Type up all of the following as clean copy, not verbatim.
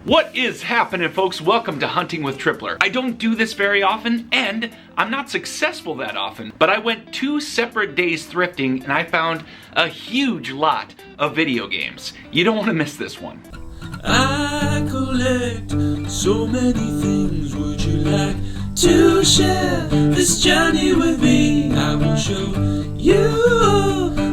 What is happening, folks? Welcome to Hunting with Tripler. I don't do this very often, and I'm not successful that often, but I went 2 separate days thrifting and I found a huge lot of video games. You don't want to miss this one. I collect so many things. Would you like to share this journey with me? I will show you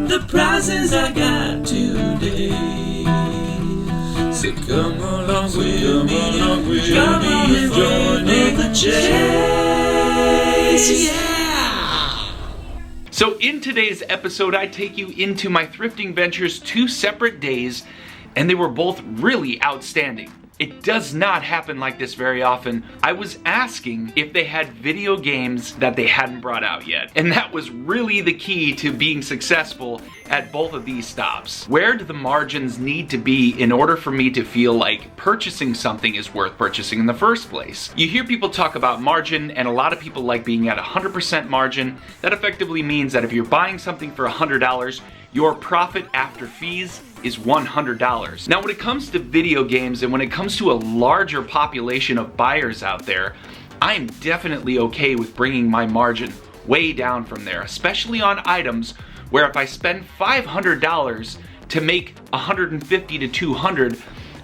the prizes I got today. So come along with me, come on and join in the chase, yeah! So in today's episode, I take you into my thrifting ventures 2 separate days, and they were both really outstanding. It does not happen like this very often. I was asking if they had video games that they hadn't brought out yet. And that was really the key to being successful at both of these stops. Where do the margins need to be in order for me to feel like purchasing something is worth purchasing in the first place? You hear people talk about margin, and a lot of people like being at 100% margin. That effectively means that if you're buying something for $100, your profit after fees is $100. Now, when it comes to video games and when it comes to a larger population of buyers out there, I'm definitely okay with bringing my margin way down from there, especially on items where if I spend $500 to make $150 to $200,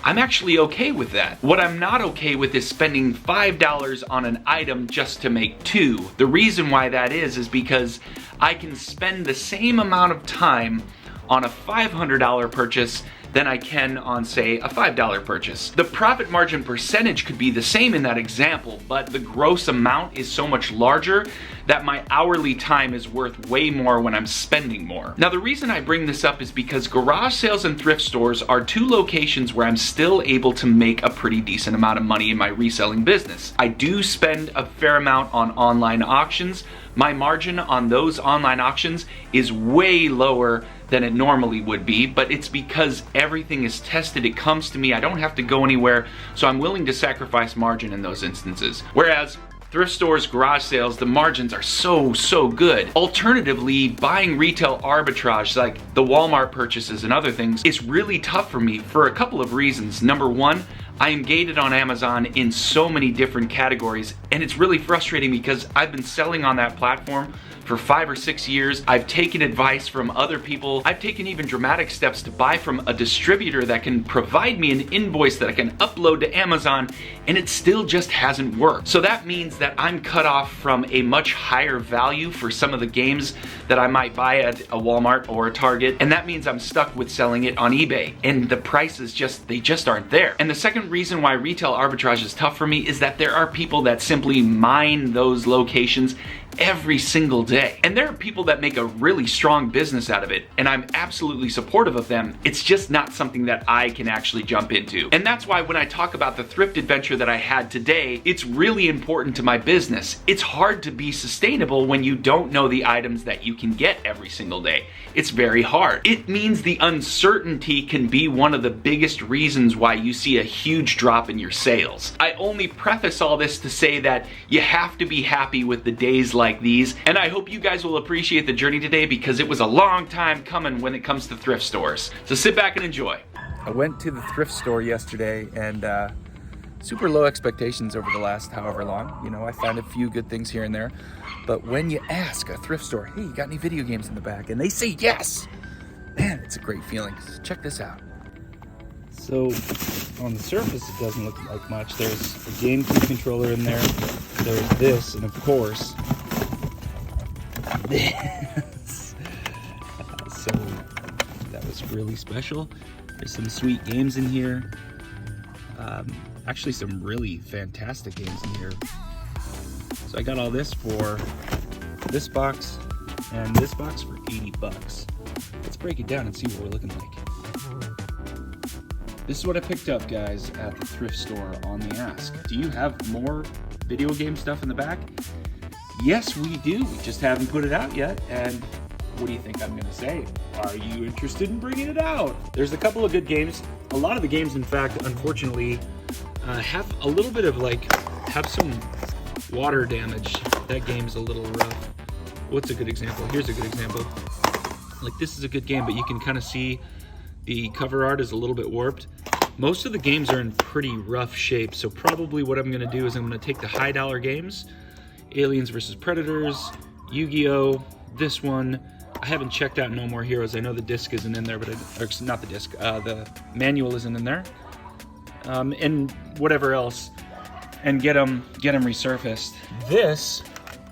I'm actually okay with that. What I'm not okay with is spending $5 on an item just to make 2. The reason why that is because I can spend the same amount of time on a $500 purchase than I can on, say, a $5 purchase. The profit margin percentage could be the same in that example, but the gross amount is so much larger that my hourly time is worth way more when I'm spending more. Now, the reason I bring this up is because garage sales and thrift stores are 2 locations where I'm still able to make a pretty decent amount of money in my reselling business. I do spend a fair amount on online auctions. My margin on those online auctions is way lower than it normally would be, but it's because everything is tested. It comes to me. I don't have to go anywhere, so I'm willing to sacrifice margin in those instances. Whereas thrift stores, garage sales, the margins are so good. Alternatively, buying retail arbitrage like the Walmart purchases and other things is really tough for me for a couple of reasons. Number one, I am gated on Amazon in so many different categories, and it's really frustrating because I've been selling on that platform for 5 or 6 years. I've taken advice from other people. I've taken even dramatic steps to buy from a distributor that can provide me an invoice that I can upload to Amazon, and it still just hasn't worked. So that means that I'm cut off from a much higher value for some of the games that I might buy at a Walmart or a Target, and that means I'm stuck with selling it on eBay, and the prices they just aren't there. And the second reason why retail arbitrage is tough for me is that there are people that simply mine those locations every single day. And there are people that make a really strong business out of it, and I'm absolutely supportive of them. It's just not something that I can actually jump into. And that's why when I talk about the thrift adventure that I had today, it's really important to my business. It's hard to be sustainable when you don't know the items that you can get every single day. It's very hard. It means the uncertainty can be one of the biggest reasons why you see a huge drop in your sales. I only preface all this to say that you have to be happy with the days like these, and I hope you guys will appreciate the journey today because it was a long time coming when it comes to thrift stores. So sit back and enjoy. I went to the thrift store yesterday and super low expectations over the last however long. You know, I found a few good things here and there, but when you ask a thrift store, hey, you got any video games in the back? And they say yes, man, it's a great feeling. Check this out. So on the surface, it doesn't look like much. There's a GameCube controller in there. There's this, and of course, this. So that was really special. There's some sweet games in here. Actually, some really fantastic games in here. So I got all this for this box and this box for $80. Let's break it down and see what we're looking like. This is what I picked up, guys, at the thrift store on the Ask. Do you have more video game stuff in the back? Yes, we do. We just haven't put it out yet. And what do you think I'm going to say? Are you interested in bringing it out? There's a couple of good games. A lot of the games, in fact, unfortunately, have a little bit of have some water damage. That game's a little rough. What's a good example? Here's a good example. Like, this is a good game, but you can kind of see the cover art is a little bit warped. Most of the games are in pretty rough shape, so probably what I'm gonna do is I'm gonna take the high dollar games, Aliens vs. Predators, Yu-Gi-Oh!, this one. I haven't checked out No More Heroes. I know the disc isn't in there, but or not the disc, the manual isn't in there. And whatever else, and get them resurfaced. This,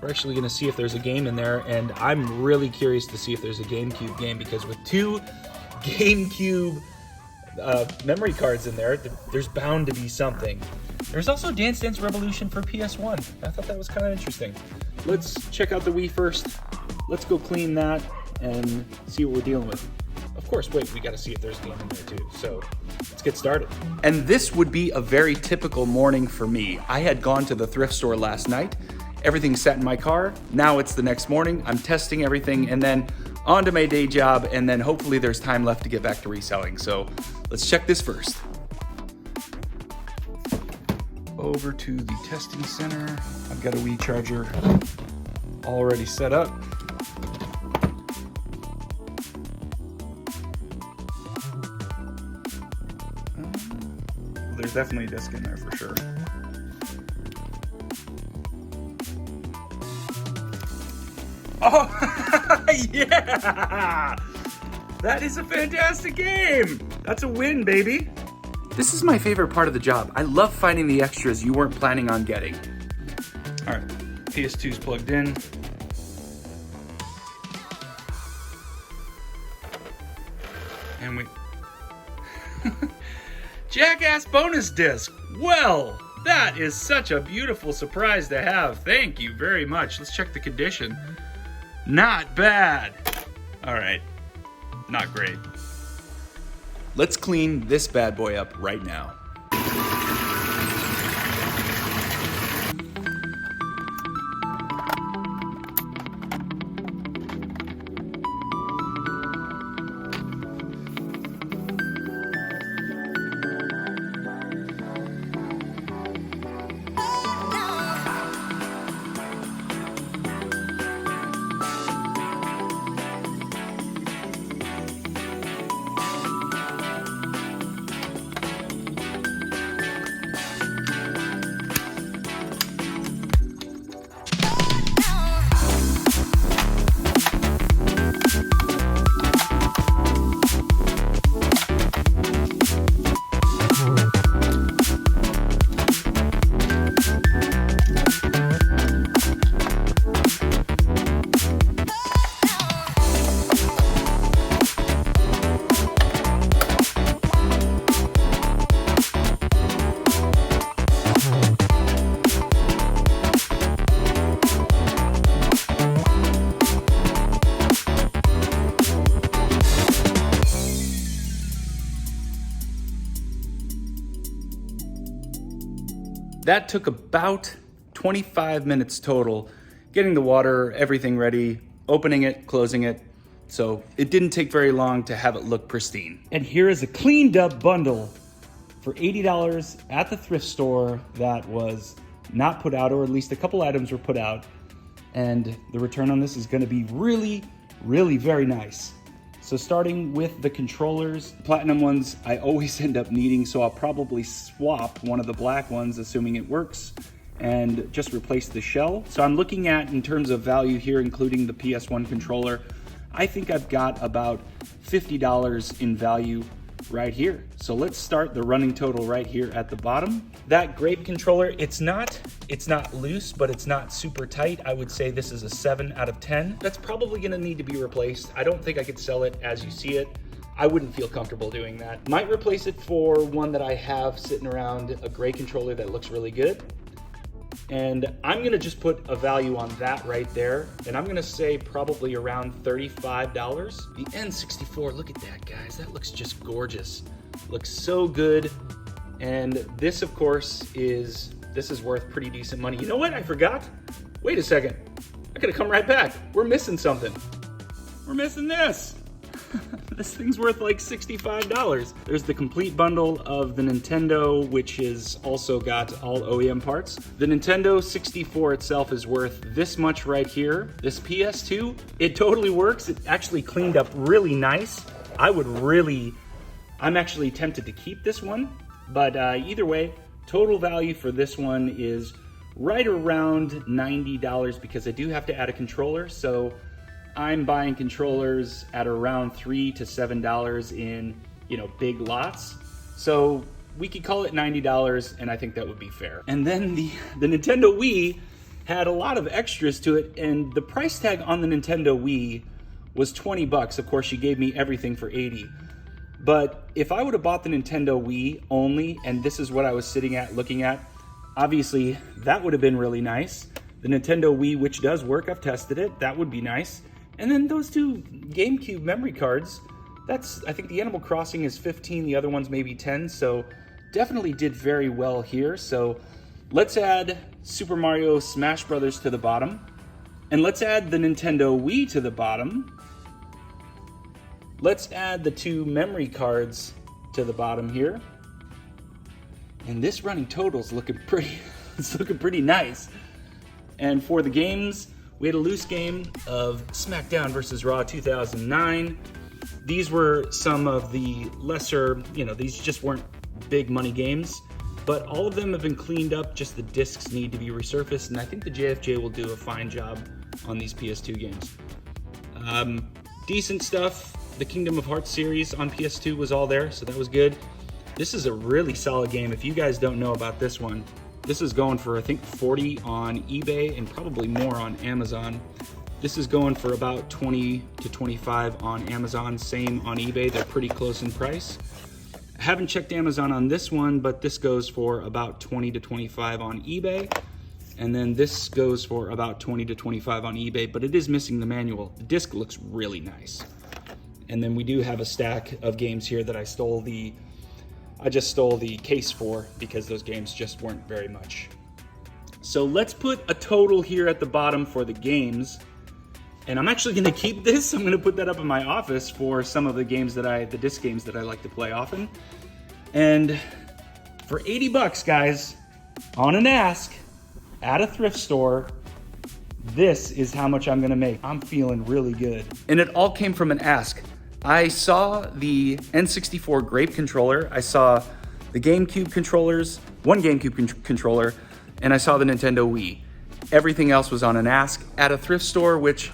we're actually gonna see if there's a game in there, and I'm really curious to see if there's a GameCube game, because with 2 GameCube memory cards in there, there's bound to be something. There's also Dance Dance Revolution for PS1. I thought that was kind of interesting. Let's check out the Wii first. Let's go clean that and see what we're dealing with. Of course, wait, we gotta see if there's a game in there too. So let's get started. And this would be a very typical morning for me. I had gone to the thrift store last night. Everything's sat in my car. Now it's the next morning. I'm testing everything and then on to my day job, and then hopefully there's time left to get back to reselling. So let's check this first. Over to the testing center. I've got a Wii charger already set up. There's definitely a disc in there for sure. Oh, yeah! That is a fantastic game! That's a win, baby! This is my favorite part of the job. I love finding the extras you weren't planning on getting. All right, PS2's plugged in. And we... Jackass bonus disc! Well, that is such a beautiful surprise to have. Thank you very much. Let's check the condition. Not bad. All right, not great. Let's clean this bad boy up right now. That took about 25 minutes total, getting the water, everything ready, opening it, closing it. So it didn't take very long to have it look pristine. And here is a cleaned up bundle for $80 at the thrift store that was not put out, or at least a couple items were put out. And the return on this is gonna be really, really very nice. So starting with the controllers, platinum ones I always end up needing, so I'll probably swap one of the black ones, assuming it works, and just replace the shell. So I'm looking at, in terms of value here, including the PS1 controller, I think I've got about $50 in value right here. So let's start the running total right here at the bottom. That grape controller, it's not loose, but it's not super tight. I would say this is a 7 out of 10. That's probably gonna need to be replaced. I don't think I could sell it as you see it. I wouldn't feel comfortable doing that. Might replace it for one that I have sitting around, a gray controller that looks really good. And I'm gonna just put a value on that right there. And I'm gonna say probably around $35. The N64, look at that, guys. That looks just gorgeous. Looks so good. And this, of course, is worth pretty decent money. You know what, I forgot? Wait a second, I gotta come right back. We're missing something. We're missing this. This thing's worth like $65. There's the complete bundle of the Nintendo, which is also got all OEM parts. The Nintendo 64 itself is worth this much right here. This PS2, it totally works. It actually cleaned up really nice. I would really I'm actually tempted to keep this one, but either way, total value for this one is right around $90 because I do have to add a controller. So I'm buying controllers at around $3 to $7 in, big lots. So we could call it $90, and I think that would be fair. And then the Nintendo Wii had a lot of extras to it, and the price tag on the Nintendo Wii was $20. Of course, she gave me everything for $80. But if I would have bought the Nintendo Wii only, and this is what I was sitting at looking at, obviously that would have been really nice. The Nintendo Wii, which does work, I've tested it, that would be nice. And then those two GameCube memory cards, I think the Animal Crossing is 15, the other one's maybe 10, so definitely did very well here. So let's add Super Mario Smash Brothers to the bottom, and let's add the Nintendo Wii to the bottom. Let's add the two memory cards to the bottom here. And this running total's looking pretty nice. And for the games, we had a loose game of SmackDown vs. Raw 2009. These were some of the lesser, these just weren't big money games, but all of them have been cleaned up, just the discs need to be resurfaced, and I think the JFJ will do a fine job on these PS2 games. Decent stuff. The Kingdom of Hearts series on PS2 was all there, so that was good. This is a really solid game. If you guys don't know about this one, this is going for, I think, $40 on eBay and probably more on Amazon. This is going for about $20 to $25 on Amazon, same on eBay. They're pretty close in price. I haven't checked Amazon on this one, but this goes for about $20 to $25 on eBay. And then this goes for about $20 to $25 on eBay, but it is missing the manual. The disc looks really nice. And then we do have a stack of games here that I just stole the case for because those games just weren't very much. So let's put a total here at the bottom for the games. And I'm actually gonna keep this. I'm gonna put that up in my office for some of the games the disc games that I like to play often. And for $80, guys, on an Ask at a thrift store, this is how much I'm gonna make. I'm feeling really good. And it all came from an Ask. I saw the N64 Grape controller, I saw the GameCube controllers, one GameCube controller, and I saw the Nintendo Wii. Everything else was on an Ask at a thrift store, which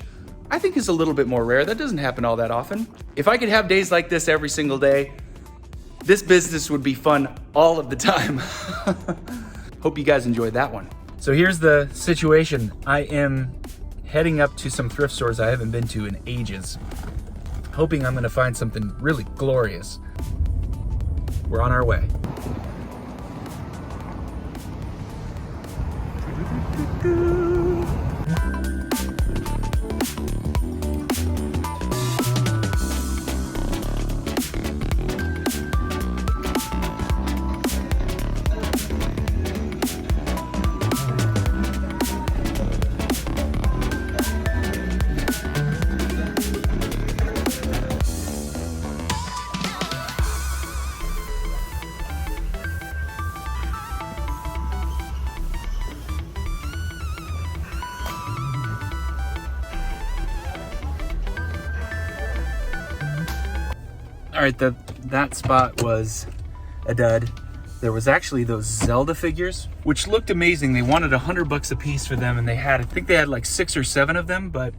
I think is a little bit more rare. That doesn't happen all that often. If I could have days like this every single day, this business would be fun all of the time. Hope you guys enjoyed that one. So here's the situation. I am heading up to some thrift stores I haven't been to in ages, hoping I'm gonna find something really glorious. We're on our way. All right, that spot was a dud. There was actually those Zelda figures, which looked amazing. They wanted $100 a piece for them, and I think they had like 6 or 7 of them, but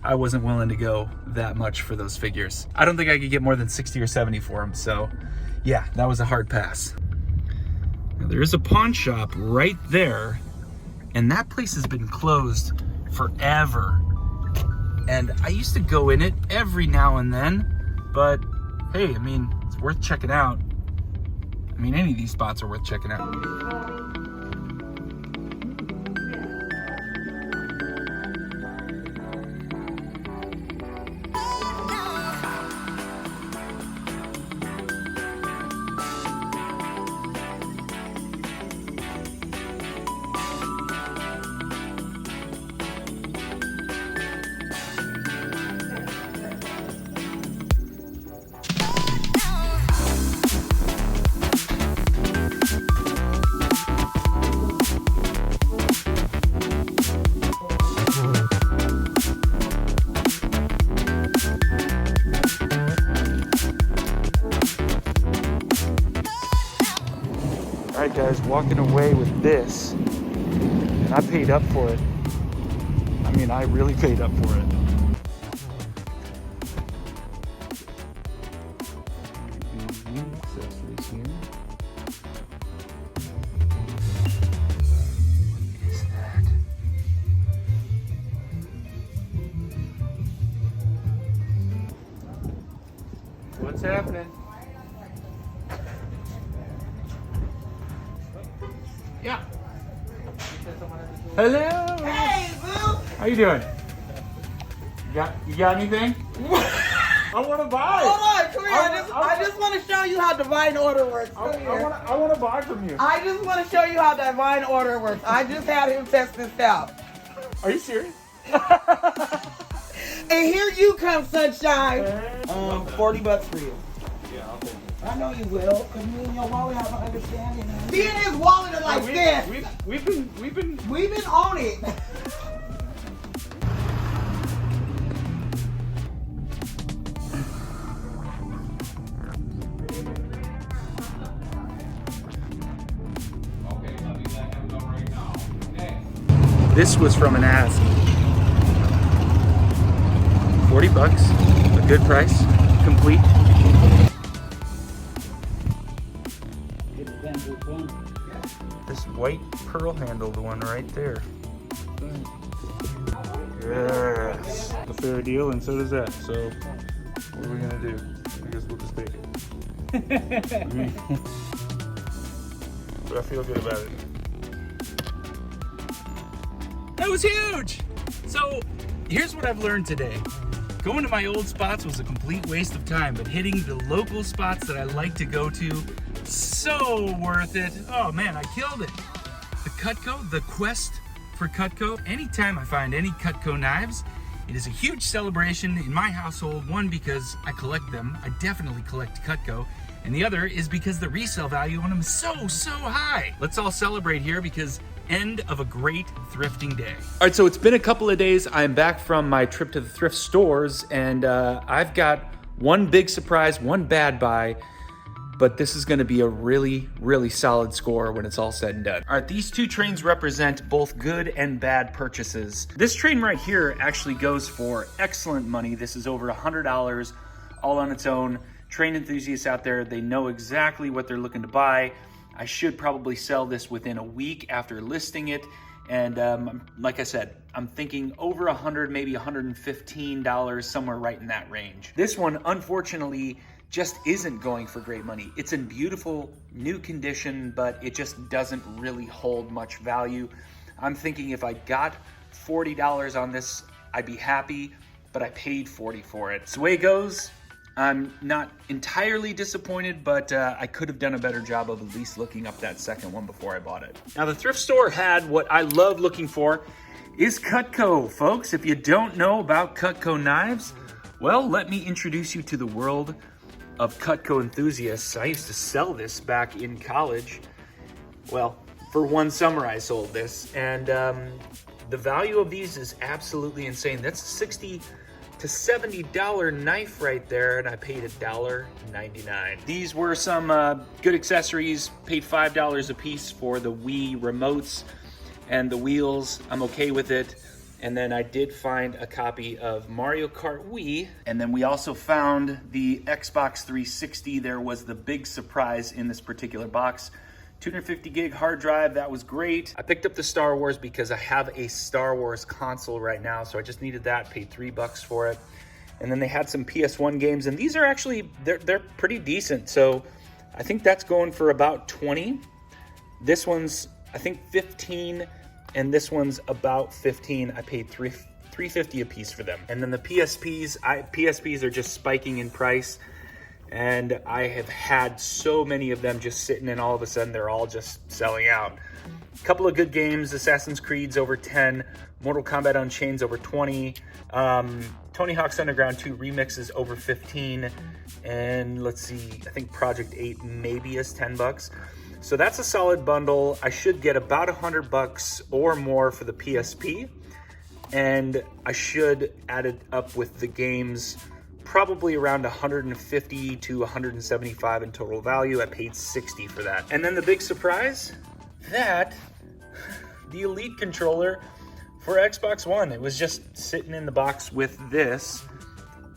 I wasn't willing to go that much for those figures. I don't think I could get more than 60 or 70 for them, so yeah, that was a hard pass. Now, there is a pawn shop right there, and that place has been closed forever. And I used to go in it every now and then, but hey, I mean, it's worth checking out. I mean, any of these spots are worth checking out. walking away with this, and I paid up for it. I mean, I really paid up for it. Accessories here. What is that? What's happening? Yeah. Hello. Hey, Boo! How you doing? You got anything? I want to buy. Hold on, come here. I just want to show you how divine order works. Come here. I want to buy from you. I just want to show you how divine order works. I just had him test this out. Are you serious? And here you come, sunshine. $40 for you. Yeah, I'll take it. I know you will, because me and your wallet have an understanding. Me and his wallet are like this. We've been on it. This was from an ask. $40, a good price, complete. This white pearl handled one right there. Yes. A fair deal, and so does that. So, what are we gonna do? I guess we'll just take it. But I feel good about it. That was huge! So, here's what I've learned today. Going to my old spots was a complete waste of time, but hitting the local spots that I like to go to, so worth it. Oh man, I killed it. The Cutco, the quest for Cutco. Anytime I find any Cutco knives, it is a huge celebration in my household. One, because I collect them. I definitely collect Cutco. And the other is because the resale value on them is so high. Let's all celebrate here because end of a great thrifting day. All right, so it's been a couple of days. I'm back from my trip to the thrift stores, and I've got one big surprise, one bad buy, but this is gonna be a really solid score when it's all said and done. All right, these two trains represent both good and bad purchases. This train right here actually goes for excellent money. This is over $100 all on its own. Train enthusiasts out there, they know exactly what they're looking to buy. I should probably sell this within a week after listing it. And like I said, I'm thinking over $100, maybe $115, somewhere right in that range. This one, unfortunately, just isn't going for great money. It's in beautiful new condition, but it just doesn't really hold much value. I'm thinking if I got $40 on this, I'd be happy, but I paid $40 for it. It's the way it goes. I'm not entirely disappointed, but I could have done a better job of at least looking up that second one before I bought it. Now, the thrift store had what I love looking for is Cutco, folks. If you don't know about Cutco knives, well, let me introduce you to the world of Cutco enthusiasts. I used to sell this back in college. Well, for one summer I sold this, and the value of these is absolutely insane. That's $60 to $70 knife right there, and I paid $1.99. These were some good accessories. Paid $5 a piece for the Wii remotes and the wheels. I'm okay with it. And then I did find a copy of Mario Kart Wii. And then we also found the Xbox 360. There was the big surprise in this particular box. 250 gig hard drive, that was great. I picked up the Star Wars because I have a Star Wars console right now, so I just needed that, paid $3 for it. And then they had some PS1 games, and these are actually, they're pretty decent. So I think that's going for about 20. This one's, I think 15, and this one's about 15. I paid $3.50 a piece for them. And then the PSPs are just spiking in price. And I have had so many of them just sitting, and all of a sudden they're all just selling out. A couple of good games, Assassin's Creed's over 10, Mortal Kombat Unchained's over 20, Tony Hawk's Underground 2 Remix is over 15, and let's see, I think Project 8 maybe is $10. So that's a solid bundle. I should get about $100 or more for the PSP, and I should add it up with the games probably around 150 to 175 in total value. I paid $60 for that. And then the big surprise, that the Elite controller for Xbox One. It was just sitting in the box with this,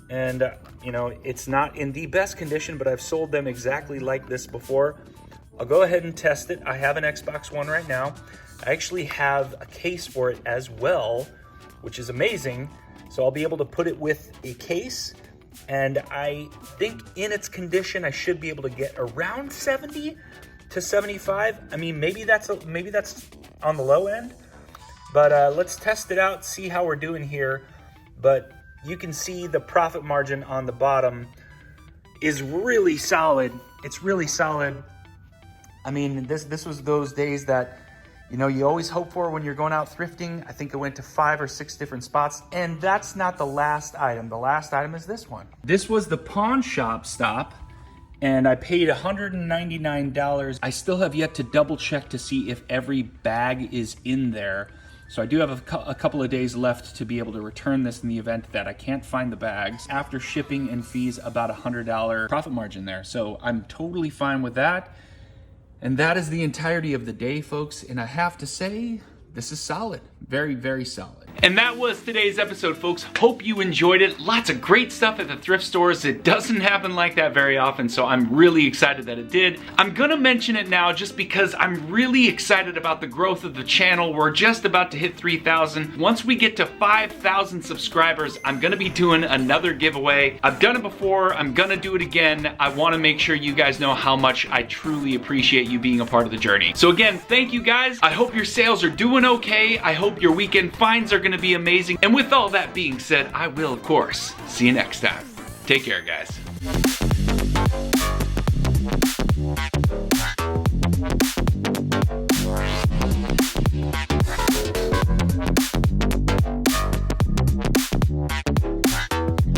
and you know, it's not in the best condition, but I've sold them exactly like this before. I'll go ahead and test it. I have an Xbox One right now. I actually have a case for it as well, which is amazing. So I'll be able to put it with a case, and I think in its condition, I should be able to get around 70 to 75. I mean, maybe that's on the low end, but let's test it out, see how we're doing here. But you can see the profit margin on the bottom is really solid. It's really solid. I mean, this was those days that, you know, you always hope for when you're going out thrifting. I think it went to 5 or 6 different spots, and that's not the last item. The last item is this one. This was the pawn shop stop, and I paid $199. I still have yet to double check to see if every bag is in there. So I do have a couple of days left to be able to return this in the event that I can't find the bags. After shipping and fees, about $100 profit margin there. So I'm totally fine with that. And that is the entirety of the day, folks. And I have to say, this is solid. Very, very solid. And that was today's episode, folks. Hope you enjoyed it. Lots of great stuff at the thrift stores. It doesn't happen like that very often, so I'm really excited that it did. I'm gonna mention it now just because I'm really excited about the growth of the channel. We're just about to hit 3,000. Once we get to 5,000 subscribers, I'm gonna be doing another giveaway. I've done it before. I'm gonna do it again. I wanna make sure you guys know how much I truly appreciate you being a part of the journey. So again, thank you guys. I hope your sales are doing okay. I hope your weekend finds are gonna be amazing. And with all that being said, I will, of course, see you next time. Take care, guys.